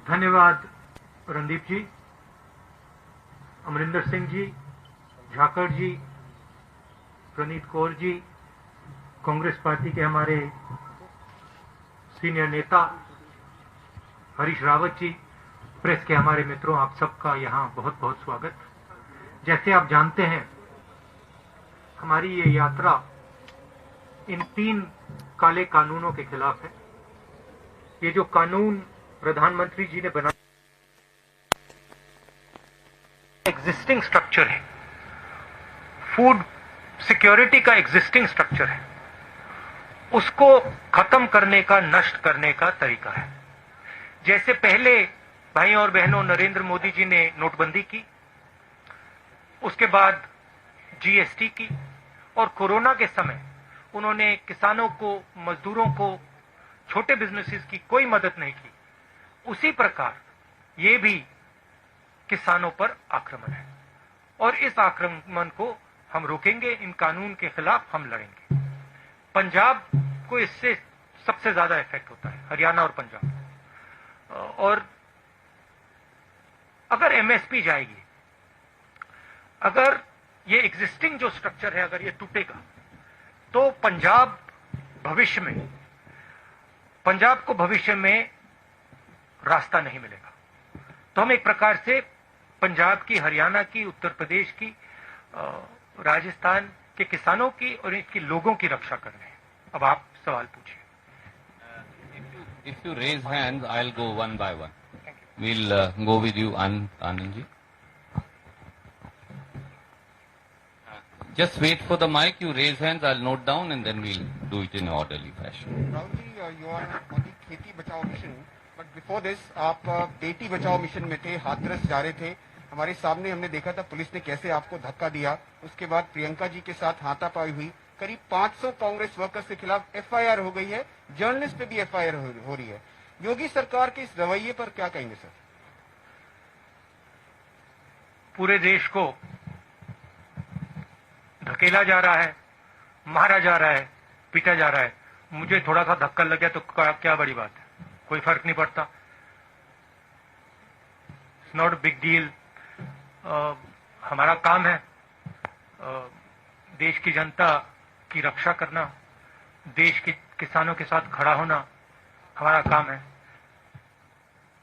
धन्यवाद रणदीप जी, अमरिंदर सिंह जी, झाकड़ जी, प्रनीत कौर जी, कांग्रेस पार्टी के हमारे सीनियर नेता हरीश रावत जी, प्रेस के हमारे मित्रों, आप सबका यहाँ बहुत बहुत स्वागत। जैसे आप जानते हैं, हमारी ये यात्रा इन 3 काले कानूनों के खिलाफ है। ये जो कानून प्रधानमंत्री जी ने बनाया, एग्जिस्टिंग स्ट्रक्चर है, फूड सिक्योरिटी का एग्जिस्टिंग स्ट्रक्चर है, उसको खत्म करने का, नष्ट करने का तरीका है। जैसे पहले भाई और बहनों नरेंद्र मोदी जी ने नोटबंदी की, उसके बाद जीएसटी की, और कोरोना के समय उन्होंने किसानों को, मजदूरों को, छोटे बिजनेसेस की कोई मदद नहीं की, उसी प्रकार ये भी किसानों पर आक्रमण है और इस आक्रमण को हम रोकेंगे। इन कानून के खिलाफ हम लड़ेंगे। पंजाब को इससे सबसे ज्यादा इफेक्ट होता है, हरियाणा और पंजाब। और अगर एमएसपी जाएगी, अगर ये एग्जिस्टिंग जो स्ट्रक्चर है अगर ये टूटेगा, तो पंजाब को भविष्य में रास्ता नहीं मिलेगा। तो हम एक प्रकार से पंजाब की, हरियाणा की, उत्तर प्रदेश की, राजस्थान के किसानों की और इनके लोगों की रक्षा कर रहे हैं। अब आप सवाल पूछिए। If you raise hands, I'll go one by one. We'll go with you, Anand ji. Just wait for the mic. You raise hands, I'll note down, and then we'll do it in an orderly fashion. Rahul ji, you are on the खेती बचाओ mission, but before this आप Beti Bachao mission में थे, हाथरस जा रहे थे। हमारे सामने हमने देखा था पुलिस ने कैसे आपको धक्का दिया। उसके बाद प्रियंका जी के साथ हाथापाई हुई। करीब 500 कांग्रेस वर्कर्स के खिलाफ एफआईआर हो गई है, जर्नलिस्ट पे भी एफआईआर हो रही है। योगी सरकार के इस रवैये पर क्या कहेंगे सर? पूरे देश को धकेला जा रहा है, मारा जा रहा है, पीटा जा रहा है। मुझे थोड़ा सा धक्का लग गया तो क्या बड़ी बात है, कोई फर्क नहीं पड़ता। It's not a big deal. हमारा काम है देश की जनता की रक्षा करना, देश के किसानों के साथ खड़ा होना हमारा काम है।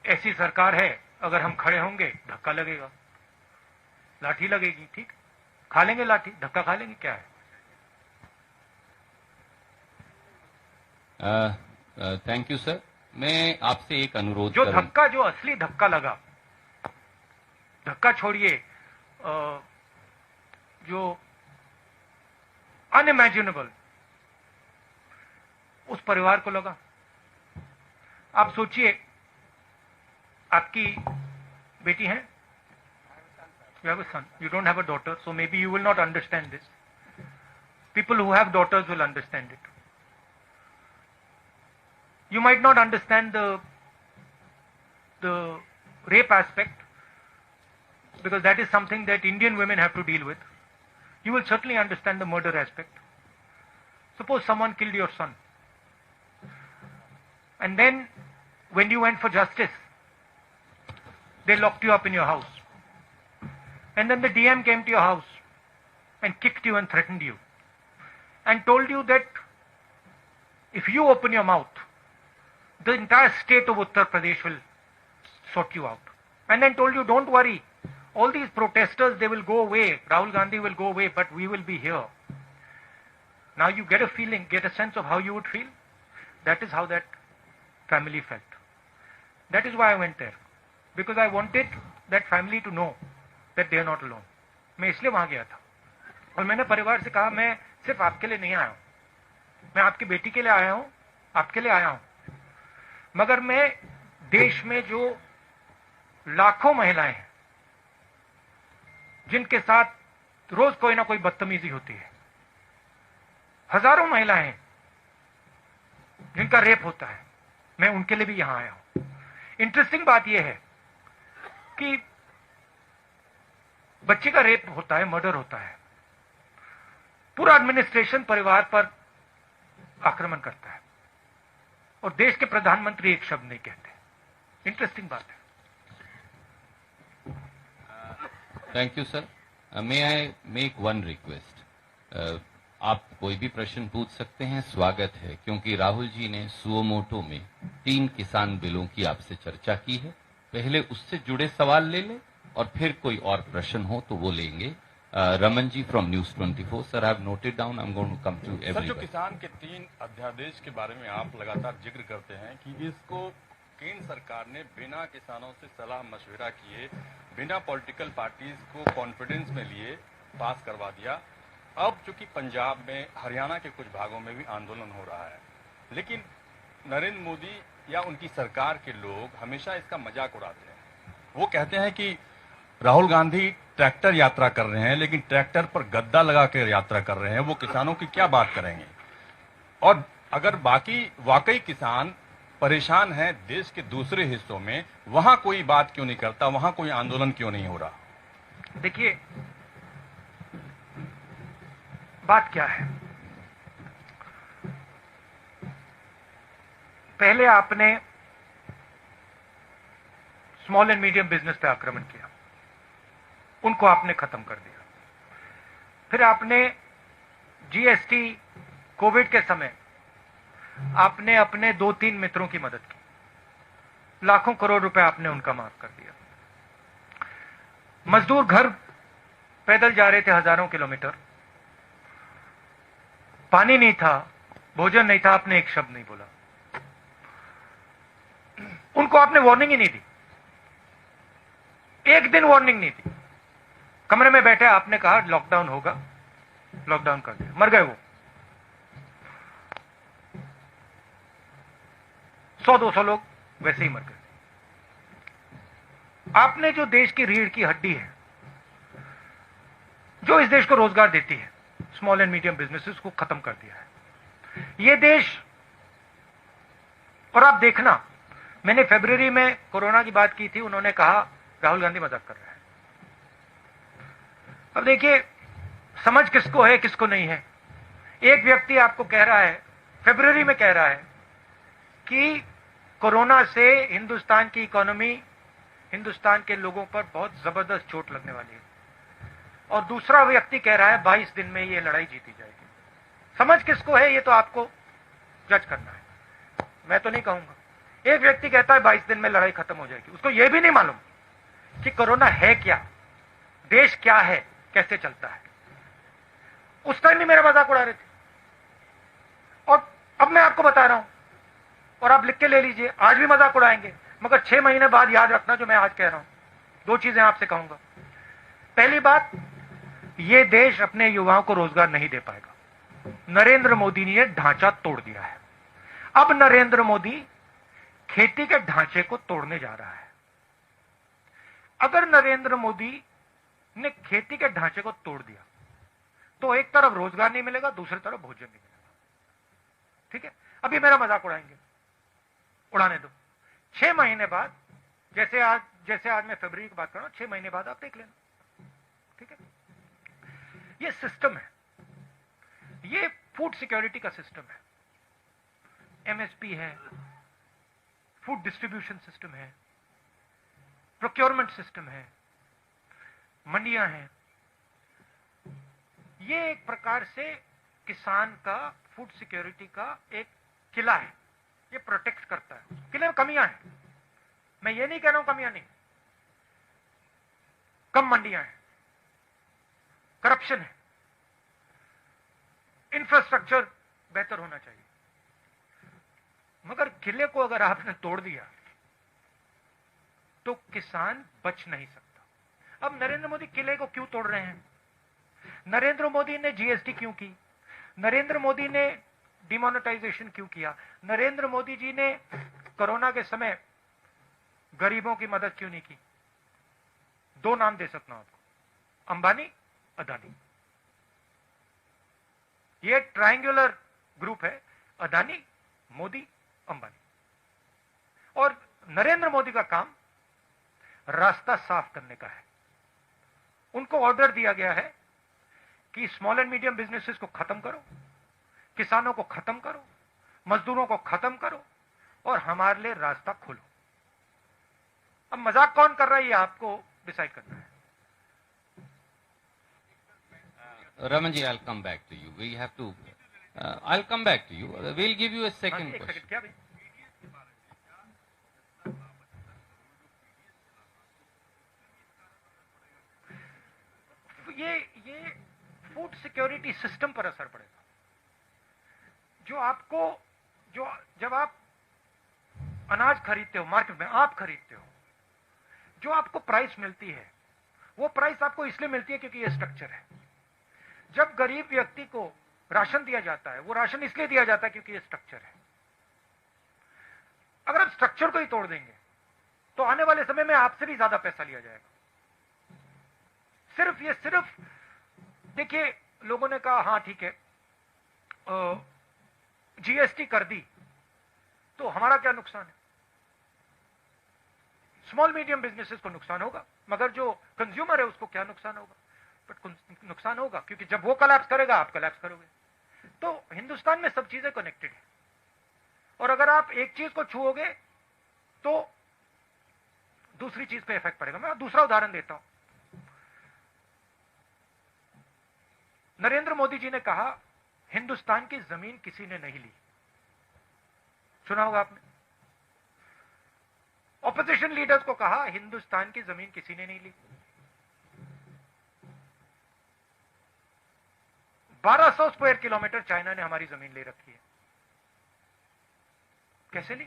ऐसी सरकार है, अगर हम खड़े होंगे धक्का लगेगा, लाठी लगेगी, ठीक, खा लेंगे लाठी, धक्का खा लेंगे, क्या है। Thank you sir. मैं आपसे एक अनुरोध जो धक्का, जो असली धक्का लगा, धक्का छोड़िए, जो अनइमेजिनेबल उस परिवार को लगा। आप सोचिए, आपकी बेटी है, you have a son, you don't have a daughter, so maybe you will not understand this. People who have daughters will understand it. You might not understand the rape aspect, because that is something that Indian women have to deal with. You will certainly understand the murder aspect. Suppose someone killed your son, and then when you went for justice, they locked you up in your house. And then the DM came to your house and kicked you and threatened you and told you that if you open your mouth, the entire state of Uttar Pradesh will sort you out. And then told you, don't worry, all these protesters, they will go away, Rahul Gandhi will go away, but we will be here. Now you get a feeling, get a sense of how you would feel. That is how that family felt. That is why I went there, because I wanted that family to know that they are not alone. मैं इसलिए वहां गया था और मैंने परिवार से कहा, मैं सिर्फ आपके लिए नहीं आया हूं, मैं आपकी बेटी के लिए आया हूं, आपके लिए आया हूं, मगर मैं देश में जो लाखों महिलाएं हैं जिनके साथ रोज कोई ना कोई बदतमीजी होती है, हजारों महिलाएं हैं जिनका रेप होता है, मैं उनके लिए भी यहां आया हूं। इंटरेस्टिंग बात यह है कि बच्चे का रेप होता है, मर्डर होता है, पूरा एडमिनिस्ट्रेशन परिवार पर आक्रमण करता है और देश के प्रधानमंत्री एक शब्द नहीं कहते। इंटरेस्टिंग बात है। Thank you sir. May I make one request? आप कोई भी प्रश्न पूछ सकते हैं, स्वागत है, क्योंकि राहुल जी ने सुओमोटो में 3 किसान बिलों की आपसे चर्चा की है। पहले उससे जुड़े सवाल ले लें और फिर कोई और प्रश्न हो तो वो लेंगे। Raman ji from News 24। Sir, I have noted down, I am going to come to sir, जो एवरीवन। किसान के 3 अध्यादेश के बारे में आप लगातार जिक्र करते हैं कि इसको केंद्र सरकार ने बिना किसानों से सलाह मशविरा किए, बिना पॉलिटिकल पार्टीज को कॉन्फिडेंस में लिए पास करवा दिया। अब चूंकि पंजाब में, हरियाणा के कुछ भागों में भी आंदोलन हो रहा है, लेकिन नरेंद्र मोदी या उनकी सरकार के लोग हमेशा इसका मजाक उड़ाते हैं। वो कहते हैं कि राहुल गांधी ट्रैक्टर यात्रा कर रहे हैं, लेकिन ट्रैक्टर पर गद्दा लगा कर यात्रा कर रहे हैं। वो किसानों की क्या बात करेंगे? और अगर वाकई किसान परेशान हैं देश के दूसरे हिस्सों में, वहां कोई बात क्यों नहीं करता, वहां कोई आंदोलन क्यों नहीं हो रहा? देखिए, बात क्या है। पहले आपने स्मॉल एंड मीडियम बिजनेस पे आक्रमण किया, उनको आपने खत्म कर दिया। फिर आपने जीएसटी, कोविड के समय आपने अपने 2-3 मित्रों की मदद की, लाखों करोड़ रुपए आपने उनका माफ कर दिया। मजदूर घर पैदल जा रहे थे हजारों किलोमीटर, पानी नहीं था, भोजन नहीं था, आपने एक शब्द नहीं बोला। उनको आपने वार्निंग ही नहीं दी, एक दिन वार्निंग नहीं दी। कमरे में बैठे आपने कहा लॉकडाउन होगा, लॉकडाउन कर दिया, मर गए वो। 100-200 लोग वैसे ही मर गए। आपने जो देश की रीढ़ की हड्डी है, जो इस देश को रोजगार देती है, स्मॉल एंड मीडियम बिजनेसेस को खत्म कर दिया है ये देश। और आप देखना, मैंने फरवरी में कोरोना की बात की थी, उन्होंने कहा राहुल गांधी मजाक कर रहा है। अब देखिए, समझ किसको है किसको नहीं है। एक व्यक्ति आपको कह रहा है, फरवरी में कह रहा है कि कोरोना से हिंदुस्तान की इकोनॉमी, हिंदुस्तान के लोगों पर बहुत जबरदस्त चोट लगने वाली है, और दूसरा व्यक्ति कह रहा है 22 दिन में ये लड़ाई जीती जाएगी। समझ किसको है ये तो आपको जज करना है, मैं तो नहीं कहूंगा। एक व्यक्ति कहता है 22 दिन में लड़ाई खत्म हो जाएगी, उसको यह भी नहीं मालूम कि कोरोना है क्या, देश क्या है, कैसे चलता है। उस टाइम भी मेरा मजाक उड़ा रहे थे, और अब मैं आपको बता रहा हूं, और आप लिख के ले लीजिए, आज भी मजाक उड़ाएंगे, मगर 6 महीने बाद याद रखना जो मैं आज कह रहा हूं। 2 चीजें आपसे कहूंगा। पहली बात, ये देश अपने युवाओं को रोजगार नहीं दे पाएगा। नरेंद्र मोदी ने ढांचा तोड़ दिया है। अब नरेंद्र मोदी खेती के ढांचे को तोड़ने जा रहा है। अगर नरेंद्र मोदी ने खेती के ढांचे को तोड़ दिया तो एक तरफ रोजगार नहीं मिलेगा, दूसरी तरफ भोजन नहीं मिलेगा। ठीक है, अभी मेरा मजाक उड़ाएंगे, उड़ाने दो। 6 महीने बाद, जैसे आज मैं फरवरी की बात कर रहा हूं, 6 महीने बाद आप देख लेना। ठीक है, ये सिस्टम है, ये फूड सिक्योरिटी का सिस्टम है, एमएसपी है, फूड डिस्ट्रीब्यूशन सिस्टम है, प्रोक्योरमेंट सिस्टम है, मंडियां हैं। ये एक प्रकार से किसान का, फूड सिक्योरिटी का एक किला है, ये प्रोटेक्ट करता है। किले में कमियां हैं, मैं ये नहीं कह रहा हूं कमियां नहीं, कम मंडियां हैं, करप्शन है, इंफ्रास्ट्रक्चर बेहतर होना चाहिए, मगर किले को अगर आपने तोड़ दिया तो किसान बच नहीं सकता। अब नरेंद्र मोदी किले को क्यों तोड़ रहे हैं? नरेंद्र मोदी ने जीएसटी क्यों की? नरेंद्र मोदी ने डिमोनेटाइजेशन क्यों किया? नरेंद्र मोदी जी ने कोरोना के समय गरीबों की मदद क्यों नहीं की? 2 नाम दे सकता हूं आपको, अंबानी, अदानी। ये ट्रायंगुलर ग्रुप है, अदानी, मोदी, अंबानी। और नरेंद्र मोदी का काम रास्ता साफ करने का है। उनको ऑर्डर दिया गया है कि स्मॉल एंड मीडियम बिजनेसेस को खत्म करो, किसानों को खत्म करो, मजदूरों को खत्म करो और हमारे लिए रास्ता खोलो। अब मजाक कौन कर रहा है ये आपको डिसाइड करना है। Raman ji, I'll come back to you. We have to. I'll come back to you. We'll give you a second एक question. सेकंड, क्या भाई? ये फूड सिक्योरिटी सिस्टम पर असर पड़ेगा। जब आप अनाज खरीदते हो मार्केट में, आप खरीदते हो, जो आपको प्राइस मिलती है वो प्राइस आपको इसलिए मिलती है क्योंकि ये स्ट्रक्चर है। जब गरीब व्यक्ति को राशन दिया जाता है वो राशन इसलिए दिया जाता है क्योंकि ये स्ट्रक्चर है। अगर आप स्ट्रक्चर को ही तोड़ देंगे तो आने वाले समय में आपसे भी ज्यादा पैसा लिया जाएगा। सिर्फ देखिए, लोगों ने कहा हाँ ठीक है, जीएसटी कर दी तो हमारा क्या नुकसान है। स्मॉल मीडियम बिजनेसेस को नुकसान होगा, मगर जो कंज्यूमर है उसको क्या नुकसान होगा। बट नुकसान होगा क्योंकि जब वो कोलैप्स करेगा आप कोलैप्स करोगे। तो हिंदुस्तान में सब चीजें कनेक्टेड है, और अगर आप एक चीज को छुओगे तो दूसरी चीज पे इफेक्ट पड़ेगा। मैं दूसरा उदाहरण देता हूं। नरेंद्र मोदी जी ने कहा हिंदुस्तान की जमीन किसी ने नहीं ली, सुना होगा आपने। ऑपोजिशन लीडर्स को कहा हिंदुस्तान की जमीन किसी ने नहीं ली। 1200 स्क्वायर किलोमीटर चाइना ने हमारी जमीन ले रखी है। कैसे ली?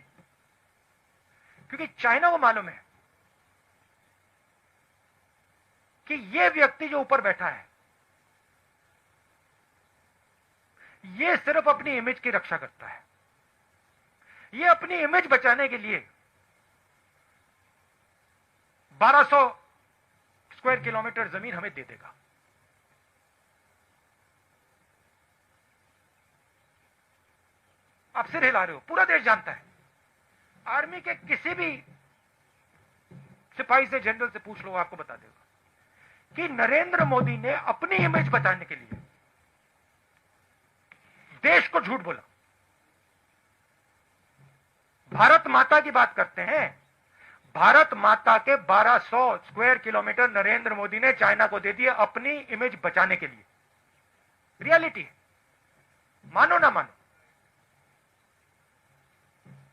क्योंकि चाइना को मालूम है कि यह व्यक्ति जो ऊपर बैठा है ये सिर्फ अपनी इमेज की रक्षा करता है। ये अपनी इमेज बचाने के लिए 1200 स्क्वायर किलोमीटर जमीन हमें दे देगा। आप सिर हिला रहे हो, पूरा देश जानता है। आर्मी के किसी भी सिपाही से, जनरल से पूछ लो, आपको बता देगा कि नरेंद्र मोदी ने अपनी इमेज बचाने के लिए देश को झूठ बोला। भारत माता की बात करते हैं, भारत माता के 1200 स्क्वायर किलोमीटर नरेंद्र मोदी ने चाइना को दे दिए अपनी इमेज बचाने के लिए। रियलिटी है, मानो ना मानो।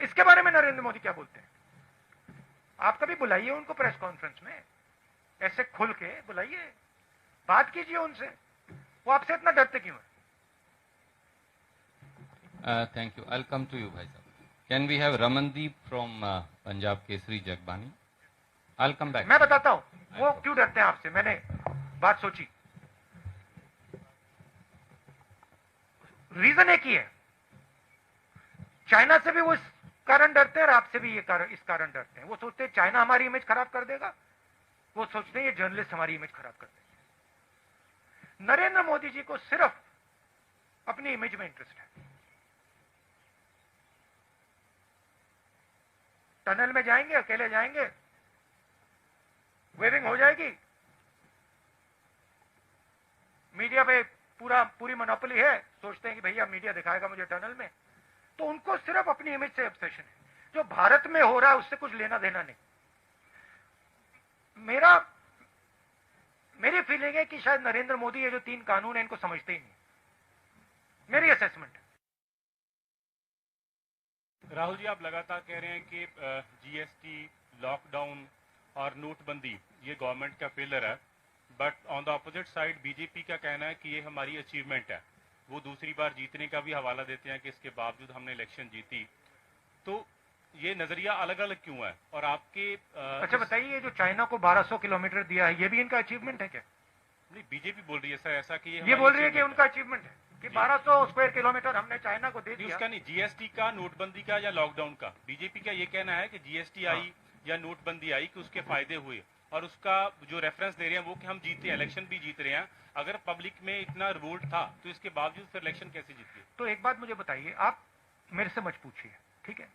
इसके बारे में नरेंद्र मोदी क्या बोलते हैं? आप कभी बुलाइए उनको प्रेस कॉन्फ्रेंस में, ऐसे खुल के बुलाइए, बात कीजिए उनसे। वो आपसे इतना डरते क्यों है? Thank you. I'll come to you, Bhai Sahab. Can we have Ramandeep from Punjab Kesari Jagbani? I'll come back. मैं बताता हूं वो क्यों डरते हैं आपसे। मैंने बात सोची, रीजन एक ही है। चाइना से भी वो इस कारण डरते हैं और आपसे भी इस कारण डरते हैं। वो सोचते हैं चाइना हमारी इमेज खराब कर देगा, वो सोचते हैं ये जर्नलिस्ट हमारी इमेज खराब कर देंगे। नरेंद्र मोदी जी को सिर्फ अपनी इमेज में इंटरेस्ट है। टनल में जाएंगे, अकेले जाएंगे, वेविंग हो जाएगी, मीडिया पे पूरी मोनोपोली है, सोचते हैं कि भैया मीडिया दिखाएगा मुझे टनल में। तो उनको सिर्फ अपनी इमेज से ऑब्सेशन है। जो भारत में हो रहा है उससे कुछ लेना देना नहीं। मेरी फीलिंग है कि शायद नरेंद्र मोदी ये जो 3 कानून है इनको समझते ही नहीं, मेरी असेसमेंट है। राहुल जी, आप लगातार कह रहे हैं कि जीएसटी, लॉकडाउन और नोटबंदी ये गवर्नमेंट का फेलियर है, but on the opposite side BJP का कहना है कि ये हमारी अचीवमेंट है। वो दूसरी बार जीतने का भी हवाला देते हैं कि इसके बावजूद हमने इलेक्शन जीती। तो ये नजरिया अलग अलग क्यों है? और आपके अच्छा बताइए, ये जो चाइना को 1200 किलोमीटर दिया है ये भी इनका अचीवमेंट है क्या? नहीं, बीजेपी बोल रही है सर ऐसा कि ये बोल रही है कि उनका अचीवमेंट है कि 1200 स्क्वायर किलोमीटर हमने चाइना को दे दिया। उसका नहीं, जीएसटी का, नोटबंदी का या लॉकडाउन का। बीजेपी का ये कहना है कि जीएसटी आई या नोटबंदी आई कि उसके फायदे हुए, और उसका जो रेफरेंस दे रहे हैं वो कि हम जीते, इलेक्शन भी जीत रहे हैं। अगर पब्लिक में इतना रिवोल्ट था तो इसके बावजूद फिर इलेक्शन कैसे जीते? तो एक बात मुझे बताइए, आप मेरे से मत पूछिए, ठीक है?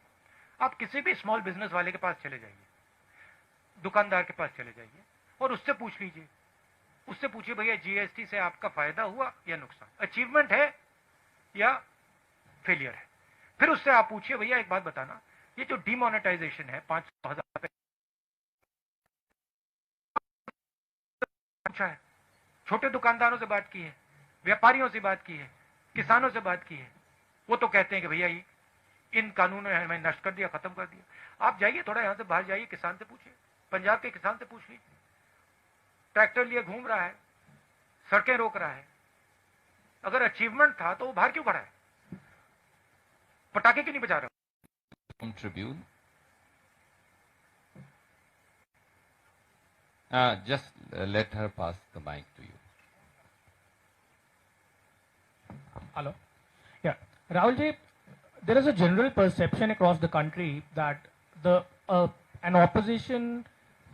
आप किसी भी स्मॉल बिजनेस वाले के पास चले जाइए, दुकानदार के पास चले जाइए और उससे पूछ लीजिए, उससे पूछिए भैया जीएसटी से आपका फायदा हुआ या नुकसान, अचीवमेंट है या फेलियर है। फिर उससे आप पूछिए भैया एक बात बताना, ये जो डिमोनेटाइजेशन है 500,000 पूछा है, छोटे दुकानदारों से बात की है, व्यापारियों से बात की है, किसानों से बात की है, वो तो कहते हैं कि भैया इन कानूनों ने हमें नष्ट कर दिया, खत्म कर दिया। आप जाइए, थोड़ा यहां से बाहर जाइए, किसान से पूछिए, पंजाब के किसान से पूछ लीजिए, ट्रैक्टर लिए घूम रहा है, सड़कें रोक रहा है। अगर अचीवमेंट था तो वो बाहर क्यों खड़ा है? पटाखे क्यों नहीं बजा रहा? Tribune, just let her pass the mic to you. Hello. Yeah. Rahul ji, there is a general perception across the country that an opposition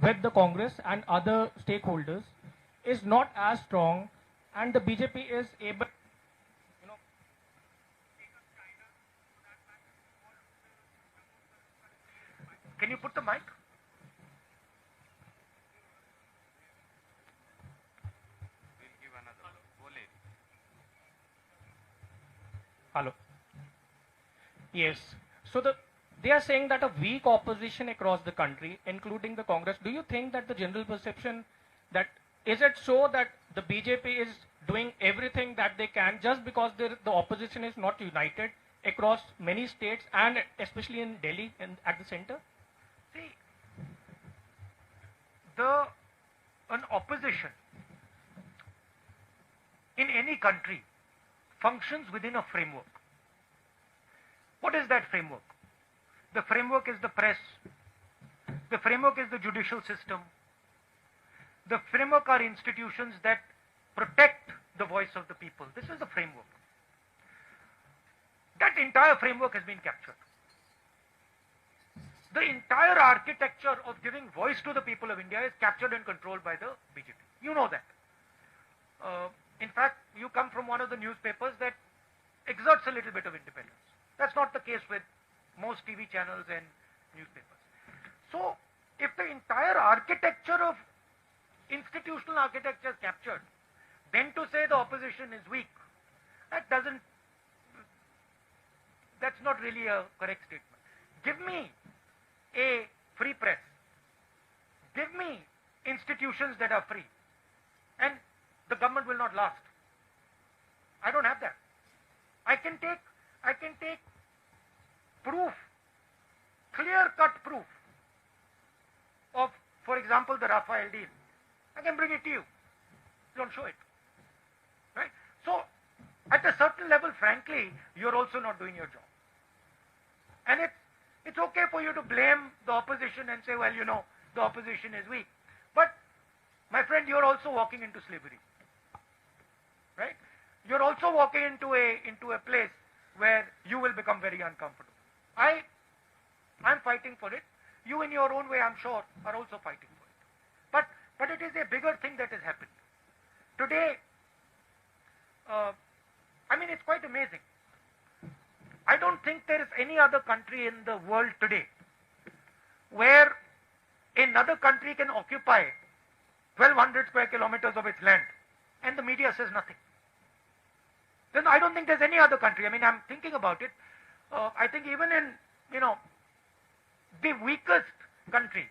with the Congress and other stakeholders is not as strong, and the BJP is able, Can you put the mic? Hello. Yes. So they are saying that a weak opposition across the country, including the Congress. Do you think that the general perception that is it so that the BJP is doing everything that they can just because the opposition is not united across many states and especially in Delhi and at the center? See, an opposition in any country functions within a framework. What is that framework? The framework is the press. The framework is the judicial system. The framework are institutions that protect the voice of the people. This is the framework. That entire framework has been captured. The entire architecture of giving voice to the people of India is captured and controlled by the BJP. You know that. In fact, you come from one of the newspapers that exerts a little bit of independence. That's not the case with most TV channels and newspapers. So, if the entire architecture of institutional architecture is captured, then to say the opposition is weak, that's not really a correct statement. Give me a free press. Give me institutions that are free, and the government will not last. I don't have that. I can take proof, clear-cut proof of, for example, the Rafael deal. I can bring it to you. Don't show it. Right? So, at a certain level, frankly, you're also not doing your job. And it's okay for you to blame the opposition and say, well, the opposition is weak. But, my friend, you're also walking into slavery. Right? You're also walking into a place where you will become very uncomfortable. I'm fighting for it. You in your own way, I'm sure, are also fighting for it. But it is a bigger thing that has happened. Today, it's quite amazing. I don't think there is any other country in the world today where another country can occupy 1,200 square kilometers of its land and the media says nothing. Then I don't think there's any other country. I'm thinking about it. I think even in, the weakest country,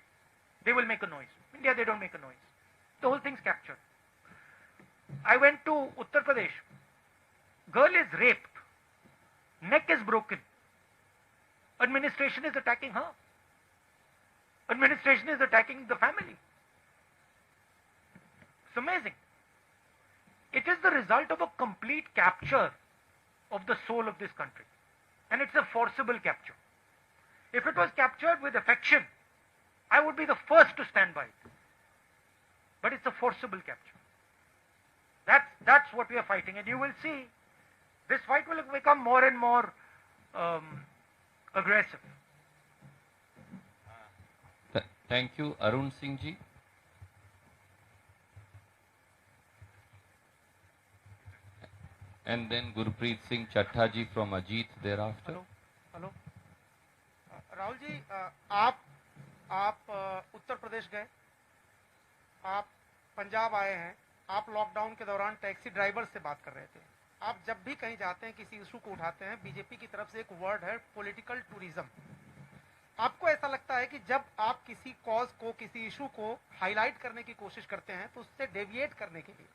they will make a noise. India, they don't make a noise. The whole thing's captured. I went to Uttar Pradesh. Girl is raped. Neck is broken. Administration is attacking her. Administration is attacking the family. It's amazing. It is the result of a complete capture of the soul of this country. And it's a forcible capture. If it was captured with affection, I would be the first to stand by it. But it's a forcible capture. That's what we are fighting. And you will see, this fight will become more and more aggressive. Thank you, Arun Singh ji. And then Gurpreet Singh Chattha ji from Ajit thereafter. Hello Rahul ji, आप उत्तर प्रदेश गए, आप पंजाब आए हैं, आप lockdown के दौरान taxi driver से बात कर रहे थे। आप जब भी कहीं जाते हैं, किसी इशू को उठाते हैं, बीजेपी की तरफ से एक वर्ड है पॉलिटिकल टूरिज्म। आपको ऐसा लगता है कि जब आप किसी कॉज को, किसी इशू को हाईलाइट करने की कोशिश करते हैं तो उससे डेविएट करने के लिए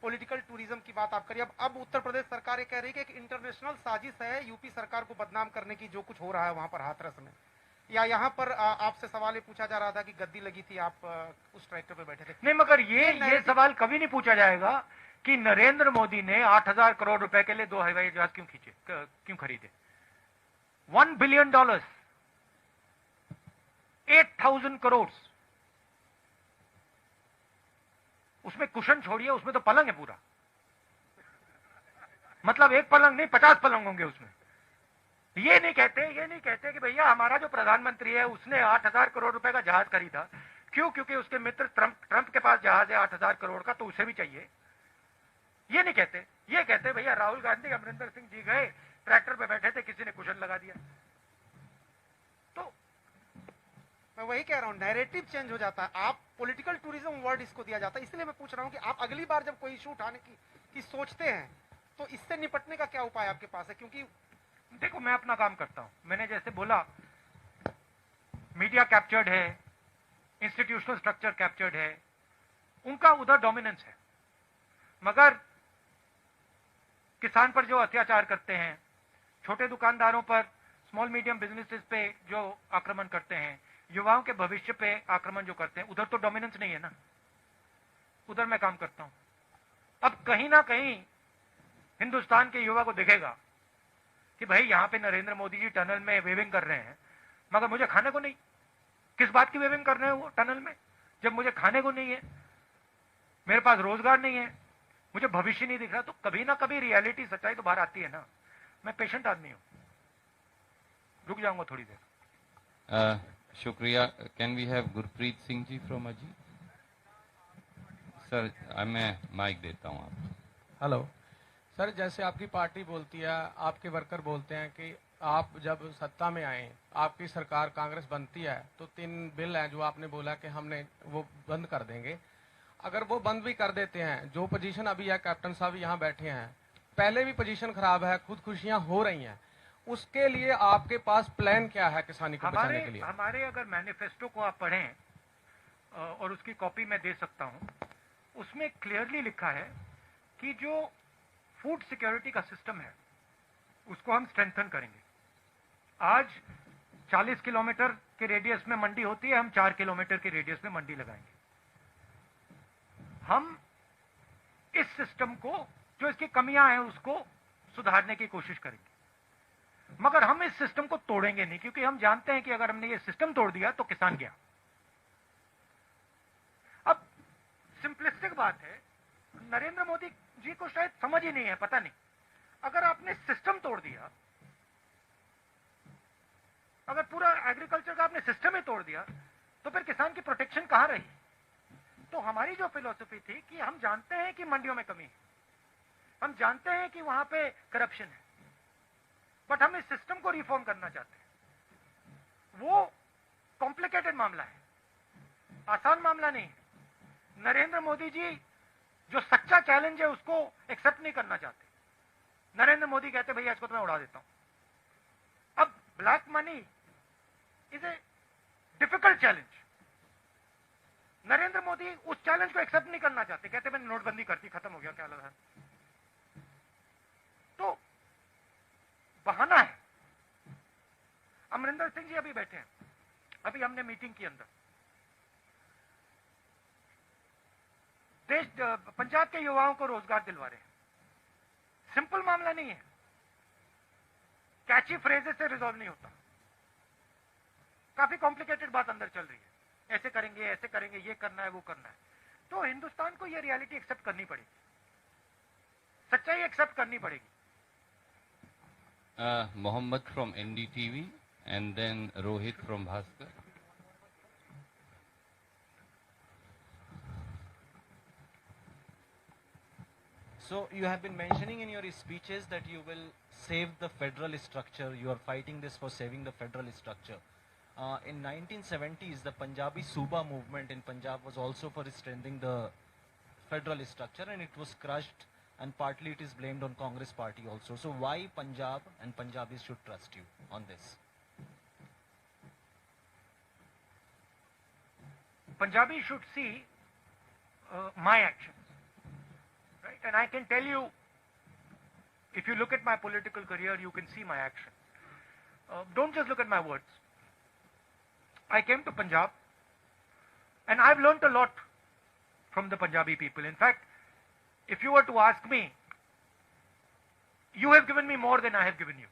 पॉलिटिकल टूरिज्म की बात आप करिए। अब उत्तर प्रदेश सरकार ये कह रही है कि एक इंटरनेशनल साजिश है यूपी सरकार को बदनाम करने की, जो कुछ हो रहा है वहां पर हाथरस में। या यहाँ पर आपसे सवाल ये पूछा जा रहा था कि गद्दी लगी थी, आप उस ट्रैक्टर पे बैठे थे। नहीं, मगर ये सवाल कभी नहीं पूछा जाएगा कि नरेंद्र मोदी ने 8,000 करोड़ रुपए के लिए 2 हवाई जहाज क्यों खरीदे। $1 बिलियन, 8,000 करोड़, उसमें कुशन छोड़िए, उसमें तो पलंग है पूरा। मतलब एक पलंग नहीं, 50 पलंग होंगे उसमें। ये नहीं कहते कि भैया हमारा जो प्रधानमंत्री है उसने 8,000 करोड़ रुपए का जहाज खरीदा। क्यों? क्योंकि उसके मित्र ट्रंप के पास जहाज है 8,000 करोड़ का, तो उसे भी चाहिए। ये नहीं कहते, ये कहते भैया राहुल गांधी, अमरिंदर सिंह जी गए, ट्रैक्टर पे बैठे थे, किसी ने कुशन लगा दिया। तो मैं वही कह रहा हूं, नैरेटिव चेंज हो जाता है। आप पॉलिटिकल टूरिज्म वर्ड इसको दिया जाता है। इसलिए मैं पूछ रहा हूं कि आप अगली बार जब कोई इशू उठाने की सोचते हैं तो इससे निपटने का क्या उपाय आपके पास है? क्योंकि देखो, मैं अपना काम करता हूं। मैंने जैसे बोला, मीडिया कैप्चर्ड है, इंस्टीट्यूशनल स्ट्रक्चर कैप्चर्ड है, उनका उधर डोमिनेंस है। मगर किसान पर जो अत्याचार करते हैं, छोटे दुकानदारों पर, स्मॉल मीडियम बिजनेसेस पे जो आक्रमण करते हैं, युवाओं के भविष्य पे आक्रमण जो करते हैं, उधर तो डोमिनेंस नहीं है ना। उधर मैं काम करता हूं। अब कहीं ना कहीं हिंदुस्तान के युवा को दिखेगा कि भाई यहां पे नरेंद्र मोदी जी टनल में वेविंग कर रहे हैं, मगर मुझे खाने को नहीं। किस बात की वेविंग कर रहे हैं वो टनल में, जब मुझे खाने को नहीं है, मेरे पास रोजगार नहीं है, मुझे भविष्य नहीं दिख रहा। तो कभी ना कभी रियलिटी, सच्चाई तो बाहर आती है ना। मैं पेशेंट आदमी हूं, रुक जाऊंगा थोड़ी देर। शुक्रिया। Can we have Gurpreet Singh ji from Ajit? Sir, मैं माइक देता हूं आप। हेलो सर, जैसे आपकी पार्टी बोलती है, आपके वर्कर बोलते हैं कि आप जब सत्ता में आए, आपकी सरकार कांग्रेस बनती है तो 3 बिल हैं जो आपने बोला कि हमने वो बंद कर देंगे। अगर वो बंद भी कर देते हैं, जो पोजीशन अभी है, कैप्टन साहब यहाँ बैठे हैं, पहले भी पोजीशन खराब है, खुदकुशियां हो रही हैं, उसके लिए आपके पास प्लान क्या है किसानी को बचाने के लिए? हमारे अगर मैनिफेस्टो को आप पढ़ें, और उसकी कॉपी मैं दे सकता हूं, उसमें क्लियरली लिखा है कि जो फूड सिक्योरिटी का सिस्टम है उसको हम स्ट्रेंथन करेंगे। आज 40 किलोमीटर के रेडियस में मंडी होती है, हम 4 किलोमीटर के रेडियस में मंडी लगाएंगे। हम इस सिस्टम को, जो इसकी कमियां हैं, उसको सुधारने की कोशिश करेंगे। मगर हम इस सिस्टम को तोड़ेंगे नहीं, क्योंकि हम जानते हैं कि अगर हमने ये सिस्टम तोड़ दिया तो किसान गया। अब सिंपलिस्टिक बात है, नरेंद्र मोदी जी को शायद समझ ही नहीं है, पता नहीं। अगर आपने सिस्टम तोड़ दिया, अगर पूरा एग्रीकल्चर का आपने सिस्टम ही तोड़ दिया, तो फिर किसान की प्रोटेक्शन कहां रही? तो हमारी जो फिलॉसफी थी कि हम जानते हैं कि मंडियों में कमी है, हम जानते हैं कि वहां पे करप्शन है, बट हम इस सिस्टम को रिफॉर्म करना चाहते हैं। वो कॉम्प्लिकेटेड मामला है, आसान मामला नहीं है। नरेंद्र मोदी जी जो सच्चा चैलेंज है उसको एक्सेप्ट नहीं करना चाहते। नरेंद्र मोदी कहते भैया इसको तो मैं उड़ा देता हूं। अब black money is a difficult challenge. Narendra Modi उस चैलेंज को एक्सेप्ट नहीं करना चाहते, कहते मैंने नोटबंदी कर दी, खत्म हो गया, क्या लगा। तो बहाना है। अमरिंदर सिंह जी अभी बैठे हैं, अभी हमने मीटिंग की अंदर, पंजाब के युवाओं को रोजगार दिलवा रहे हैं। सिंपल मामला नहीं है, कैची फ्रेजेस से रिजॉल्व नहीं होता, काफी कॉम्प्लिकेटेड बात अंदर चल रही है। ऐसे करेंगे, ऐसे करेंगे, ये करना है, वो करना है। तो हिंदुस्तान को ये रियलिटी एक्सेप्ट करनी पड़ेगी, सच्चाई एक्सेप्ट करनी पड़ेगी। Mohammed from NDTV and then Rohit from Bhaskar. So you have been mentioning in your speeches that you will save the federal structure. You are fighting this for saving the federal structure. In 1970s, the Punjabi Suba movement in Punjab was also for strengthening the federal structure, and it was crushed, and partly it is blamed on Congress party also. So why Punjab and Punjabis should trust you on this? Punjabis should see my actions, right? And I can tell you, if you look at my political career, you can see my action. Don't just look at my words. I came to Punjab, and I've learnt a lot from the Punjabi people. In fact, if you were to ask me, you have given me more than I have given you.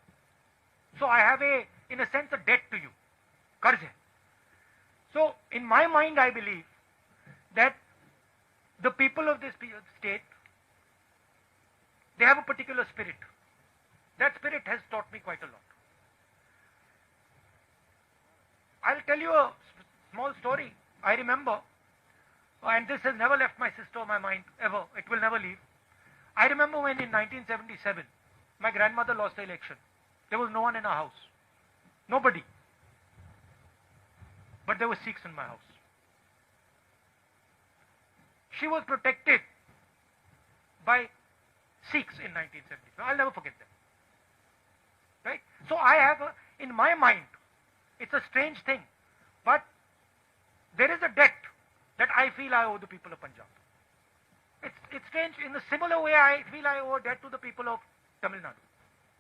So I have in a sense, a debt to you. Qarz hai. So in my mind, I believe that the people of this state, they have a particular spirit. That spirit has taught me quite a lot. I'll tell you a small story. I remember, and this has never left my sister or my mind, ever. It will never leave. I remember when in 1977, my grandmother lost the election. There was no one in our house. Nobody. But there were Sikhs in my house. She was protected by Sikhs in 1977. I'll never forget them. Right? So I have, in my mind, it's a strange thing, but there is a debt that I feel I owe the people of Punjab. It's strange. In a similar way, I feel I owe a debt to the people of Tamil Nadu.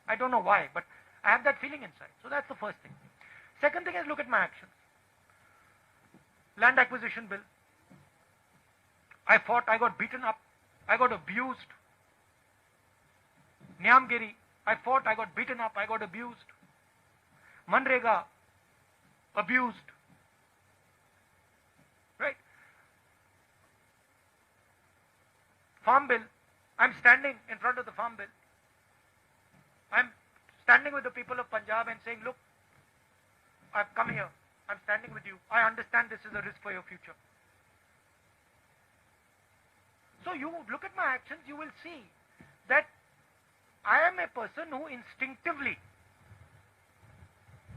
I don't know why, but I have that feeling inside. So that's the first thing. Second thing is, look at my actions. Land acquisition bill. I fought, I got beaten up, I got abused. Niamgiri, I fought, I got beaten up, I got abused. Manrega, abused. Right? Farm bill, I'm standing in front of the farm bill. I'm standing with the people of Punjab and saying, look, I've come here, I'm standing with you. I understand this is a risk for your future. So you look at my actions, you will see that I am a person who instinctively,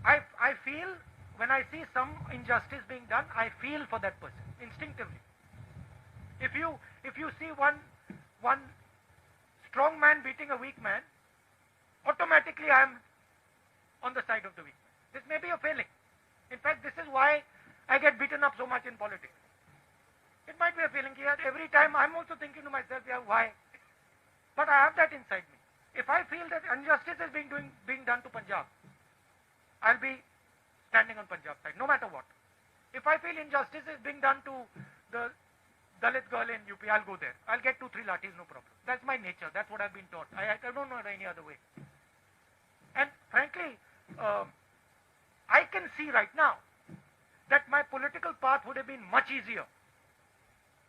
I feel, when I see some injustice being done, I feel for that person, instinctively. If you see one strong man beating a weak man, automatically I am on the side of the weak man. This may be a failing. In fact, this is why I get beaten up so much in politics. It might be a feeling here. Every time I'm also thinking to myself, yeah, why? But I have that inside me. If I feel that injustice is being done to Punjab, I'll be standing on Punjab side, no matter what. If I feel injustice is being done to the Dalit girl in UP, I'll go there. I'll get 2-3 lathis, no problem. That's my nature. That's what I've been taught. I don't know any other way. And frankly, I can see right now that my political path would have been much easier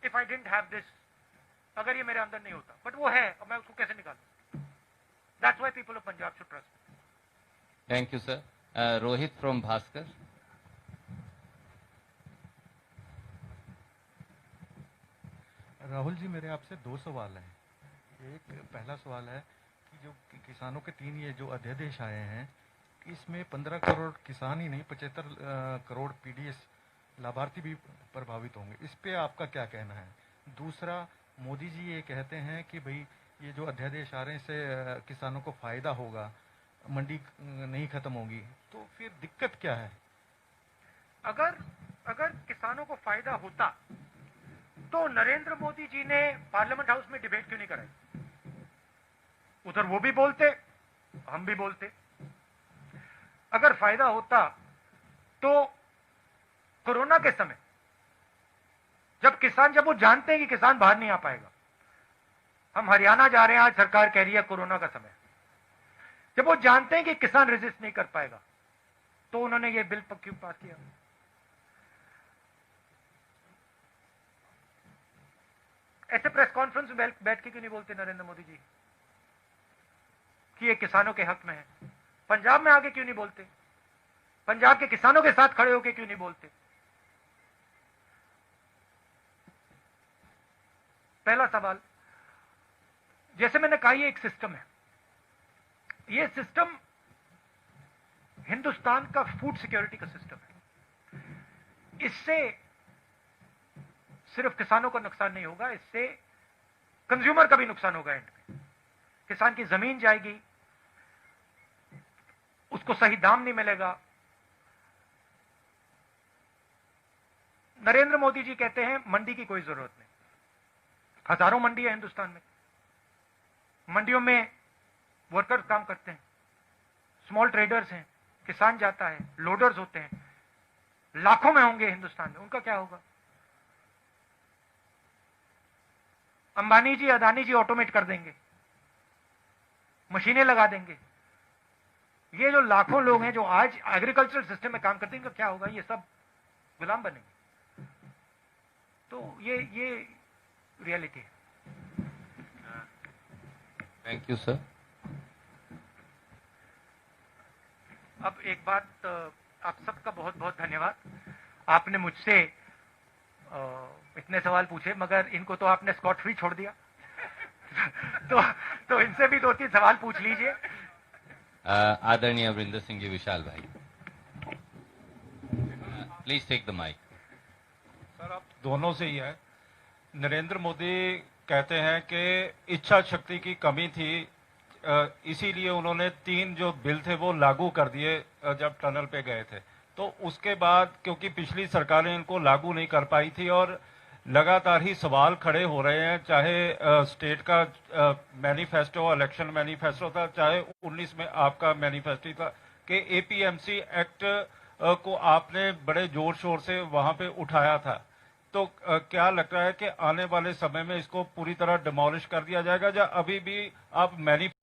if I didn't have this. अगर ये मेरे अंदर नहीं होता, but वो है, अब मैं उसको कैसे निकालूं? That's why people of Punjab should trust me. Thank you, sir. Rohit from Bhaskar. Rahul ji, मेरे आपसे 2 सवाल हैं. एक पहला सवाल है कि जो किसानों के 3 ये जो अध्यादेश आए हैं, इसमें 15 करोड़ किसान ही नहीं, 75 करोड़ पीडीएस लाभार्थी भी प्रभावित होंगे. इस पे आपका क्या कहना है? दूसरा, मोदी जी ये कहते हैं कि भाई ये जो अध्यादेश आ रहे हैं इससे किसानों को फायदा होगा, मंडी नहीं खत्म होगी, तो फिर दिक्कत क्या है? अगर किसानों को फायदा होता तो नरेंद्र मोदी जी ने पार्लियामेंट हाउस में डिबेट क्यों नहीं कराई? उधर वो भी बोलते, हम भी बोलते. अगर फायदा होता तो कोरोना के समय जब वो जानते हैं कि किसान बाहर नहीं आ पाएगा, हम हरियाणा जा रहे हैं, आज सरकार कह रही है कोरोना का समय, जब वो जानते हैं कि किसान रेजिस्ट नहीं कर पाएगा, तो उन्होंने ये बिल क्यों पास किया? ऐसे प्रेस कॉन्फ्रेंस में बैठ के क्यों नहीं बोलते नरेंद्र मोदी जी कि ये किसानों के हक में है? पंजाब में आके क्यों नहीं बोलते? पंजाब के किसानों के साथ खड़े होके क्यों नहीं बोलते? पहला सवाल, जैसे मैंने कहा, ये एक सिस्टम है. ये सिस्टम हिंदुस्तान का फूड सिक्योरिटी का सिस्टम है. इससे सिर्फ किसानों को नुकसान नहीं होगा, इससे कंज्यूमर का भी नुकसान होगा. एंड में किसान की जमीन जाएगी, उसको सही दाम नहीं मिलेगा, नरेंद्र मोदी जी कहते हैं मंडी की कोई जरूरत नहीं। हजारों मंडी है हिंदुस्तान में, मंडियों में वर्कर्स काम करते हैं, स्मॉल ट्रेडर्स हैं, किसान जाता है, लोडर्स होते हैं, लाखों में होंगे हिंदुस्तान में, उनका क्या होगा? अंबानी जी, अदानी जी ऑटोमेट कर देंगे, मशीनें लगा देंगे। ये जो लाखों लोग हैं जो आज एग्रीकल्चरल सिस्टम में काम करते हैं, इनका क्या होगा? ये सब गुलाम बनेंगे। तो ये रियलिटी है। Thank you sir. अब एक बात, आप सबका बहुत बहुत धन्यवाद। आपने मुझसे इतने सवाल पूछे, मगर इनको तो आपने स्कॉट फ्री छोड़ दिया। तो इनसे भी 2-3 सवाल पूछ लीजिए। आदरणीय वरिंदर सिंह जी, विशाल भाई, please take the mike. Sir, आप दोनों से ही है। नरेंद्र मोदी कहते हैं कि इच्छा शक्ति की कमी थी, इसीलिए उन्होंने 3 जो बिल थे वो लागू कर दिए जब टनल पे गए थे। तो उसके बाद क्योंकि पिछली सरकारें इनको लागू नहीं कर पाई थी और लगातार ही सवाल खड़े हो रहे हैं, चाहे स्टेट का मैनिफेस्टो, इलेक्शन मैनिफेस्टो था, चाहे 19 में आपका मैनिफेस्टो था, कि एपीएमसी एक्ट को आपने बड़े जोर शोर से वहां पे उठाया था। तो क्या लगता है कि आने वाले समय में इसको पूरी तरह डिमोलिश कर दिया जाएगा, या अभी भी आप मैनिफेस्टो